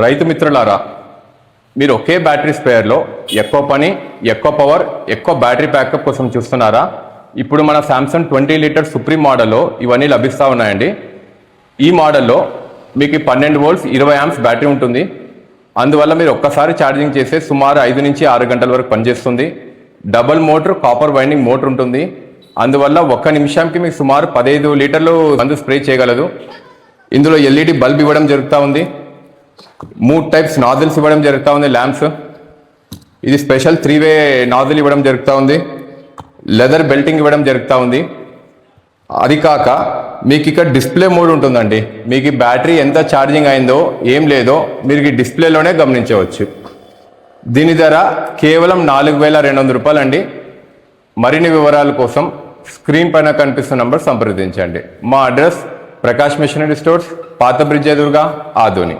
రైతు మిత్రులారా, మీరు ఒకే బ్యాటరీ స్పేర్లో ఎక్కువ పని, ఎక్కువ పవర్, ఎక్కువ బ్యాటరీ బ్యాకప్ కోసం చూస్తున్నారా? ఇప్పుడు మన శాంసంగ్ 20 లీటర్ సుప్రీం మోడల్లో ఇవన్నీ లభిస్తూ ఉన్నాయండి. ఈ మోడల్లో మీకు 12 వోల్ట్స్ 20 యాంప్స్ బ్యాటరీ ఉంటుంది. అందువల్ల మీరు ఒక్కసారి ఛార్జింగ్ చేస్తే సుమారు 5 నుంచి 6 గంటల వరకు పనిచేస్తుంది. Double motor copper winding motor ఉంటుంది. అందువల్ల ఒక్క నిమిషానికి మీకు సుమారు 15 లీటర్లు మందు స్ప్రే చేయగలదు. ఇందులో ఎల్ఈడి బల్బ్ ఇవ్వడం జరుగుతూ ఉంది. 3 టైప్స్ నాజిల్స్ ఇవ్వడం జరుగుతూ ఉంది. ల్యాంప్స్, ఇది స్పెషల్ 3-వే నాజిల్ ఇవ్వడం జరుగుతూ ఉంది. లెదర్ బెల్టింగ్ ఇవ్వడం జరుగుతూ ఉంది. అది కాక మీకు ఇక్కడ డిస్ప్లే మోడ్ ఉంటుందండి. మీకు బ్యాటరీ ఎంత ఛార్జింగ్ అయిందో ఏం లేదో మీరు ఈ డిస్ప్లేలోనే గమనించవచ్చు. దీని ధర కేవలం 4200 రూపాయలు అండి. మరిన్ని వివరాల కోసం స్క్రీన్ పైన కనిపిస్తున్న నంబర్ సంప్రదించండి. మా అడ్రస్ ప్రకాష్ మిషనరీ స్టోర్స్, పాత బ్రిడ్జ్ ఎదురుగా, ఆదోని.